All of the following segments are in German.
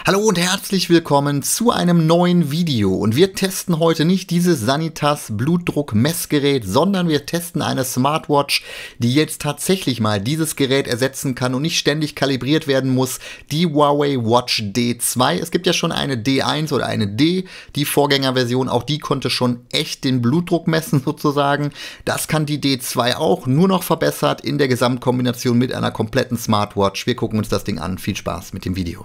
Hallo und herzlich willkommen zu einem neuen Video und wir testen heute nicht dieses Sanitas Blutdruck-Messgerät, sondern wir testen eine Smartwatch, die jetzt tatsächlich mal dieses Gerät ersetzen kann und nicht ständig kalibriert werden muss, die Huawei Watch D2. Es gibt ja schon eine D1 oder eine D, die Vorgängerversion, auch die konnte schon echt den Blutdruck messen sozusagen. Das kann die D2 auch, nur noch verbessert in der Gesamtkombination mit einer kompletten Smartwatch. Wir gucken uns das Ding an, viel Spaß mit dem Video.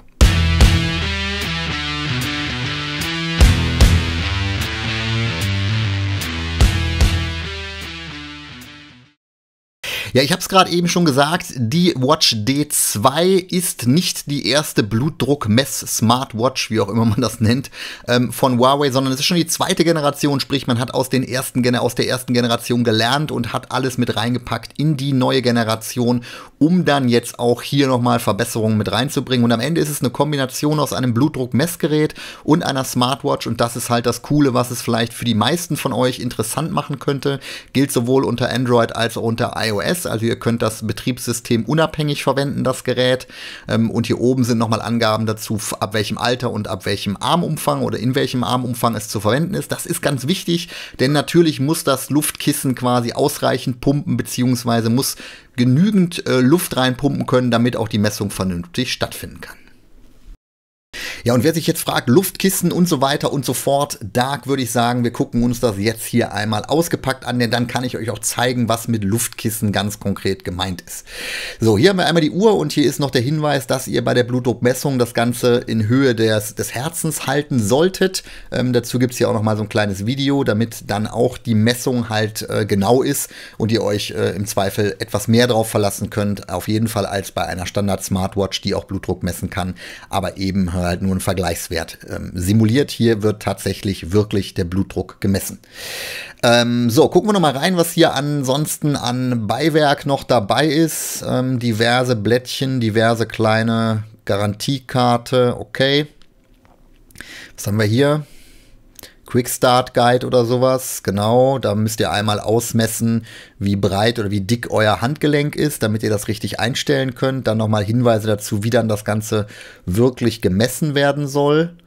Ja, ich habe es gerade eben schon gesagt, die Watch D2 ist nicht die erste Blutdruck-Mess-Smartwatch, wie auch immer man das nennt, von Huawei, sondern es ist schon die zweite Generation, sprich man hat aus der ersten Generation gelernt und hat alles mit reingepackt in die neue Generation, um dann jetzt auch hier nochmal Verbesserungen mit reinzubringen. Und am Ende ist es eine Kombination aus einem Blutdruck-Messgerät und einer Smartwatch und das ist halt das Coole, was es vielleicht für die meisten von euch interessant machen könnte. Gilt sowohl unter Android als auch unter iOS. Also ihr könnt das Betriebssystem unabhängig verwenden, das Gerät. Und hier oben sind nochmal Angaben dazu, ab welchem Alter und ab welchem Armumfang oder in welchem Armumfang es zu verwenden ist. Das ist ganz wichtig, denn natürlich muss das Luftkissen quasi ausreichend pumpen, beziehungsweise muss genügend Luft reinpumpen können, damit auch die Messung vernünftig stattfinden kann. Ja, und wer sich jetzt fragt, Luftkissen und so weiter und so fort, da würde ich sagen, wir gucken uns das jetzt hier einmal ausgepackt an, denn dann kann ich euch auch zeigen, was mit Luftkissen ganz konkret gemeint ist. So, hier haben wir einmal die Uhr und hier ist noch der Hinweis, dass ihr bei der Blutdruckmessung das Ganze in Höhe des Herzens halten solltet. Dazu gibt es hier auch noch mal so ein kleines Video, damit dann auch die Messung halt genau ist und ihr euch im Zweifel etwas mehr drauf verlassen könnt, auf jeden Fall als bei einer Standard-Smartwatch, die auch Blutdruck messen kann, aber eben halt nur ein Vergleichswert simuliert. Hier wird tatsächlich wirklich der Blutdruck gemessen. So, gucken wir noch mal rein, was hier ansonsten an Beiwerk noch dabei ist. Diverse Blättchen, diverse kleine Garantiekarte, okay. Was haben wir hier? Quick Start Guide oder sowas, genau, da müsst ihr einmal ausmessen, wie breit oder wie dick euer Handgelenk ist, damit ihr das richtig einstellen könnt. Dann nochmal Hinweise dazu, wie dann das Ganze wirklich gemessen werden soll.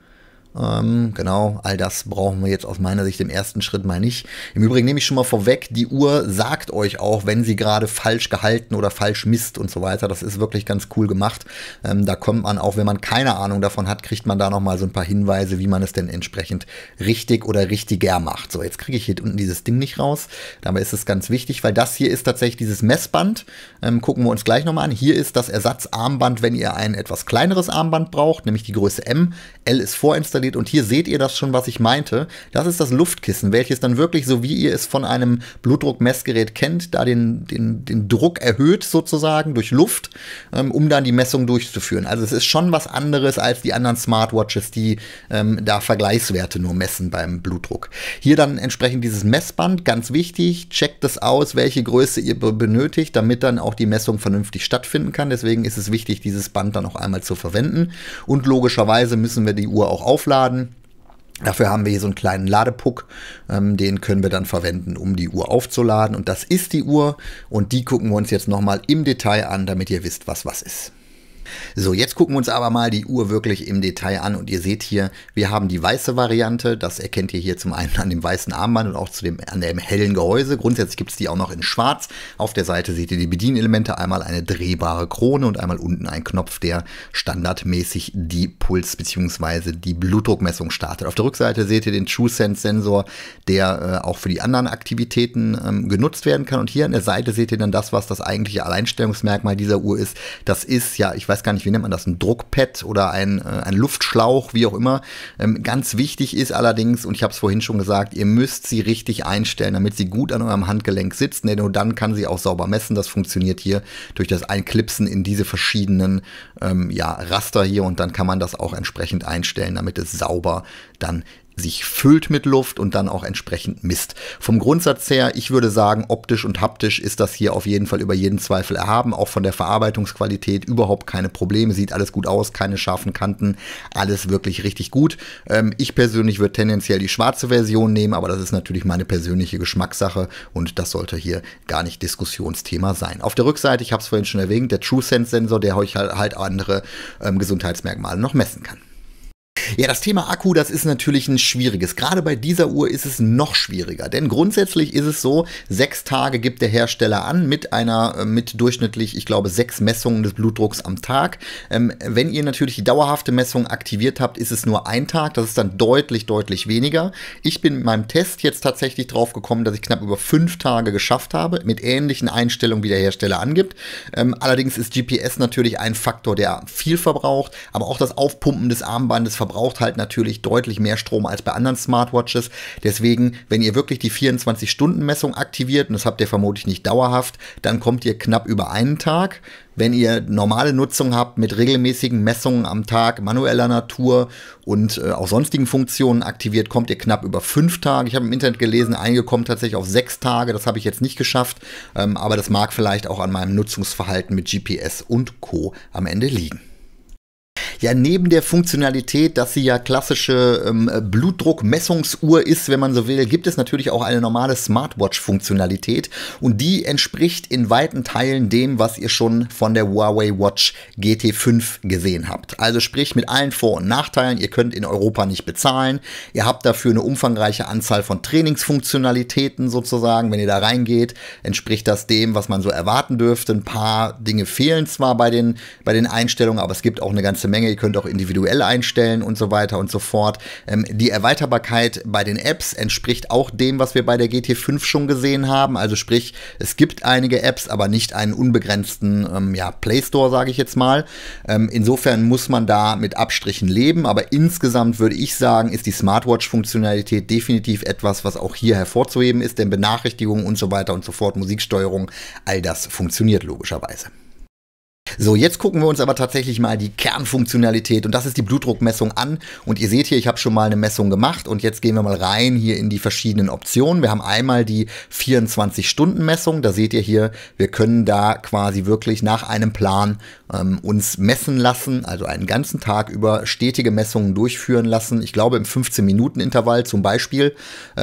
Genau, all das brauchen wir jetzt aus meiner Sicht im ersten Schritt mal nicht. Im Übrigen nehme ich schon mal vorweg, die Uhr sagt euch auch, wenn sie gerade falsch gehalten oder falsch misst und so weiter. Das ist wirklich ganz cool gemacht. Da kommt man auch, wenn man keine Ahnung davon hat, kriegt man da nochmal so ein paar Hinweise, wie man es denn entsprechend richtig oder richtiger macht. So, jetzt kriege ich hier unten dieses Ding nicht raus. Dabei ist es ganz wichtig, weil das hier ist tatsächlich dieses Messband. Gucken wir uns gleich nochmal an. Hier ist das Ersatzarmband, wenn ihr ein etwas kleineres Armband braucht, nämlich die Größe M. L ist vorinstalliert. Und hier seht ihr das schon, was ich meinte. Das ist das Luftkissen, welches dann wirklich, so wie ihr es von einem Blutdruckmessgerät kennt, da den Druck erhöht sozusagen durch Luft, um dann die Messung durchzuführen. Also es ist schon was anderes als die anderen Smartwatches, die da Vergleichswerte nur messen beim Blutdruck. Hier dann entsprechend dieses Messband, ganz wichtig, checkt es aus, welche Größe ihr benötigt, damit dann auch die Messung vernünftig stattfinden kann. Deswegen ist es wichtig, dieses Band dann auch einmal zu verwenden. Und logischerweise müssen wir die Uhr auch aufladen. Dafür haben wir hier so einen kleinen Ladepuck, den können wir dann verwenden, um die Uhr aufzuladen. Und das ist die Uhr und die gucken wir uns jetzt nochmal im Detail an, damit ihr wisst, was ist. So, jetzt gucken wir uns aber mal die Uhr wirklich im Detail an und ihr seht hier, wir haben die weiße Variante, das erkennt ihr hier zum einen an dem weißen Armband und auch an dem hellen Gehäuse. Grundsätzlich gibt es die auch noch in schwarz. Auf der Seite seht ihr die Bedienelemente, einmal eine drehbare Krone und einmal unten ein Knopf, der standardmäßig die Puls- bzw. die Blutdruckmessung startet. Auf der Rückseite seht ihr den TrueSense-Sensor, der auch für die anderen Aktivitäten genutzt werden kann. Und hier an der Seite seht ihr dann das, was das eigentliche Alleinstellungsmerkmal dieser Uhr ist. Das ist, ja, ich weiß gar nicht, wie nennt man das, ein Druckpad oder ein Luftschlauch, wie auch immer. Ganz wichtig ist allerdings, und ich habe es vorhin schon gesagt, ihr müsst sie richtig einstellen, damit sie gut an eurem Handgelenk sitzt, denn nur dann kann sie auch sauber messen. Das funktioniert hier durch das Einklipsen in diese verschiedenen Raster hier und dann kann man das auch entsprechend einstellen, damit es sauber dann sich füllt mit Luft und dann auch entsprechend misst. Vom Grundsatz her, ich würde sagen, optisch und haptisch ist das hier auf jeden Fall über jeden Zweifel erhaben. Auch von der Verarbeitungsqualität überhaupt keine Probleme. Sieht alles gut aus, keine scharfen Kanten, alles wirklich richtig gut. Ich persönlich würde tendenziell die schwarze Version nehmen, aber das ist natürlich meine persönliche Geschmackssache und das sollte hier gar nicht Diskussionsthema sein. Auf der Rückseite, ich habe es vorhin schon erwähnt, der TrueSense-Sensor, der euch halt andere Gesundheitsmerkmale noch messen kann. Ja, das Thema Akku, das ist natürlich ein schwieriges. Gerade bei dieser Uhr ist es noch schwieriger, denn grundsätzlich ist es so, 6 Tage gibt der Hersteller an mit durchschnittlich, ich glaube, 6 Messungen des Blutdrucks am Tag. Wenn ihr natürlich die dauerhafte Messung aktiviert habt, ist es nur ein Tag. Das ist dann deutlich, deutlich weniger. Ich bin mit meinem Test jetzt tatsächlich drauf gekommen, dass ich knapp über 5 Tage geschafft habe, mit ähnlichen Einstellungen, wie der Hersteller angibt. Allerdings ist GPS natürlich ein Faktor, der viel verbraucht, aber auch das Aufpumpen des Armbandes verbraucht halt natürlich deutlich mehr Strom als bei anderen Smartwatches. Deswegen, wenn ihr wirklich die 24-Stunden-Messung aktiviert, und das habt ihr vermutlich nicht dauerhaft, dann kommt ihr knapp über einen Tag. Wenn ihr normale Nutzung habt mit regelmäßigen Messungen am Tag, manueller Natur und auch sonstigen Funktionen aktiviert, kommt ihr knapp über 5 Tage. Ich habe im Internet gelesen, einige kommen tatsächlich auf 6 Tage. Das habe ich jetzt nicht geschafft, aber das mag vielleicht auch an meinem Nutzungsverhalten mit GPS und Co. am Ende liegen. Ja, neben der Funktionalität, dass sie ja klassische Blutdruckmessungsuhr ist, wenn man so will, gibt es natürlich auch eine normale Smartwatch-Funktionalität und die entspricht in weiten Teilen dem, was ihr schon von der Huawei Watch GT5 gesehen habt. Also sprich mit allen Vor- und Nachteilen, ihr könnt in Europa nicht bezahlen, ihr habt dafür eine umfangreiche Anzahl von Trainingsfunktionalitäten sozusagen, wenn ihr da reingeht, entspricht das dem, was man so erwarten dürfte. Ein paar Dinge fehlen zwar bei den Einstellungen, aber es gibt auch eine ganze Menge. Ihr könnt auch individuell einstellen und so weiter und so fort. Die Erweiterbarkeit bei den Apps entspricht auch dem, was wir bei der GT5 schon gesehen haben. Also sprich, es gibt einige Apps, aber nicht einen unbegrenzten Play Store, sage ich jetzt mal. Insofern muss man da mit Abstrichen leben, aber insgesamt würde ich sagen, ist die Smartwatch-Funktionalität definitiv etwas, was auch hier hervorzuheben ist, denn Benachrichtigungen und so weiter und so fort, Musiksteuerung, all das funktioniert logischerweise. So, jetzt gucken wir uns aber tatsächlich mal die Kernfunktionalität und das ist die Blutdruckmessung an und ihr seht hier, ich habe schon mal eine Messung gemacht und jetzt gehen wir mal rein hier in die verschiedenen Optionen. Wir haben einmal die 24-Stunden-Messung, da seht ihr hier, wir können da quasi wirklich nach einem Plan uns messen lassen, also einen ganzen Tag über stetige Messungen durchführen lassen, ich glaube im 15-Minuten-Intervall zum Beispiel,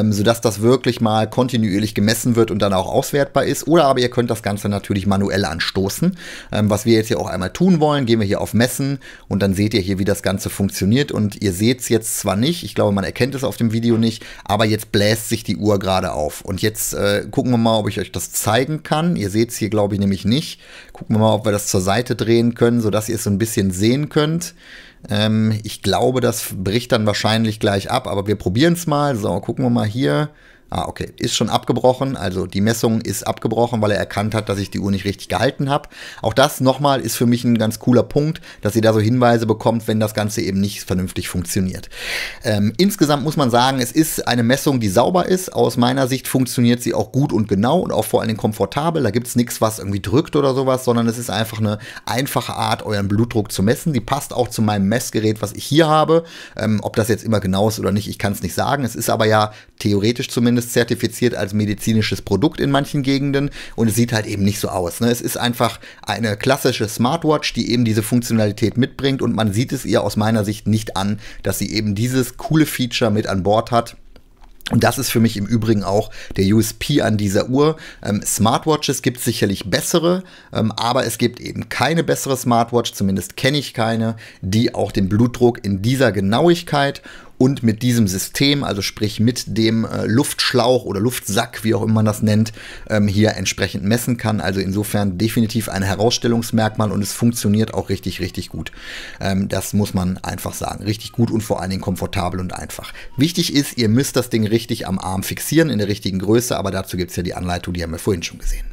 sodass das wirklich mal kontinuierlich gemessen wird und dann auch auswertbar ist, oder aber ihr könnt das Ganze natürlich manuell anstoßen, was wir jetzt hier auch einmal tun wollen, gehen wir hier auf Messen und dann seht ihr hier, wie das Ganze funktioniert und ihr seht es jetzt zwar nicht, ich glaube, man erkennt es auf dem Video nicht, aber jetzt bläst sich die Uhr gerade auf und jetzt gucken wir mal, ob ich euch das zeigen kann. Ihr seht es hier, glaube ich, nämlich nicht. Gucken wir mal, ob wir das zur Seite drehen können, sodass ihr es so ein bisschen sehen könnt. Ich glaube, das bricht dann wahrscheinlich gleich ab, aber wir probieren es mal. So, gucken wir mal hier. Ah, okay, ist schon abgebrochen, also die Messung ist abgebrochen, weil er erkannt hat, dass ich die Uhr nicht richtig gehalten habe. Auch das nochmal ist für mich ein ganz cooler Punkt, dass ihr da so Hinweise bekommt, wenn das Ganze eben nicht vernünftig funktioniert. Insgesamt muss man sagen, es ist eine Messung, die sauber ist. Aus meiner Sicht funktioniert sie auch gut und genau und auch vor allen Dingen komfortabel. Da gibt es nichts, was irgendwie drückt oder sowas, sondern es ist einfach eine einfache Art, euren Blutdruck zu messen. Die passt auch zu meinem Messgerät, was ich hier habe. Ob das jetzt immer genau ist oder nicht, ich kann es nicht sagen. Es ist aber ja theoretisch zumindest zertifiziert als medizinisches Produkt in manchen Gegenden und es sieht halt eben nicht so aus. Ne? Es ist einfach eine klassische Smartwatch, die eben diese Funktionalität mitbringt und man sieht es ihr aus meiner Sicht nicht an, dass sie eben dieses coole Feature mit an Bord hat. Und das ist für mich im Übrigen auch der USP an dieser Uhr. Smartwatches gibt es sicherlich bessere, aber es gibt eben keine bessere Smartwatch, zumindest kenne ich keine, die auch den Blutdruck in dieser Genauigkeit und mit diesem System, also sprich mit dem Luftschlauch oder Luftsack, wie auch immer man das nennt, hier entsprechend messen kann. Also insofern definitiv ein Herausstellungsmerkmal und es funktioniert auch richtig, richtig gut. Das muss man einfach sagen. Richtig gut und vor allen Dingen komfortabel und einfach. Wichtig ist, ihr müsst das Ding richtig am Arm fixieren, in der richtigen Größe, aber dazu gibt es ja die Anleitung, die haben wir vorhin schon gesehen.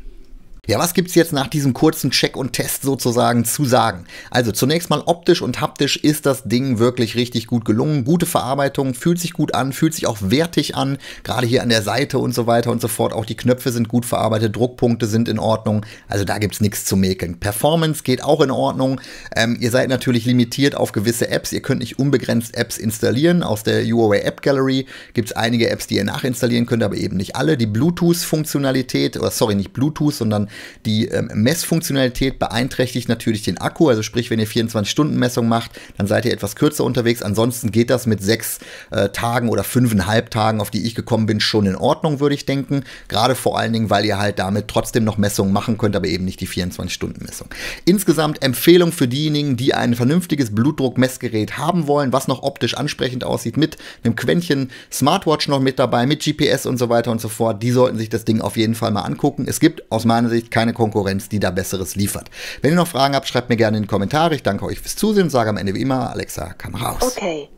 Ja, was gibt es jetzt nach diesem kurzen Check und Test sozusagen zu sagen? Also zunächst mal optisch und haptisch ist das Ding wirklich richtig gut gelungen. Gute Verarbeitung, fühlt sich gut an, fühlt sich auch wertig an. Gerade hier an der Seite und so weiter und so fort. Auch die Knöpfe sind gut verarbeitet, Druckpunkte sind in Ordnung. Also da gibt es nichts zu mäkeln. Performance geht auch in Ordnung. Ihr seid natürlich limitiert auf gewisse Apps. Ihr könnt nicht unbegrenzt Apps installieren. Aus der Huawei App Gallery gibt es einige Apps, die ihr nachinstallieren könnt, aber eben nicht alle. Die Bluetooth-Funktionalität, oder sorry, nicht Bluetooth, sondern Die Messfunktionalität beeinträchtigt natürlich den Akku, also sprich, wenn ihr 24-Stunden-Messung macht, dann seid ihr etwas kürzer unterwegs. Ansonsten geht das mit 6 Tagen oder 5,5 Tagen, auf die ich gekommen bin, schon in Ordnung, würde ich denken. Gerade vor allen Dingen, weil ihr halt damit trotzdem noch Messungen machen könnt, aber eben nicht die 24-Stunden-Messung. Insgesamt Empfehlung für diejenigen, die ein vernünftiges Blutdruckmessgerät haben wollen, was noch optisch ansprechend aussieht, mit einem Quäntchen Smartwatch noch mit dabei, mit GPS und so weiter und so fort. Die sollten sich das Ding auf jeden Fall mal angucken. Es gibt aus meiner Sicht keine Konkurrenz, die da Besseres liefert. Wenn ihr noch Fragen habt, schreibt mir gerne in die Kommentare. Ich danke euch fürs Zusehen und sage am Ende wie immer, Alexa, Kamera aus. Okay.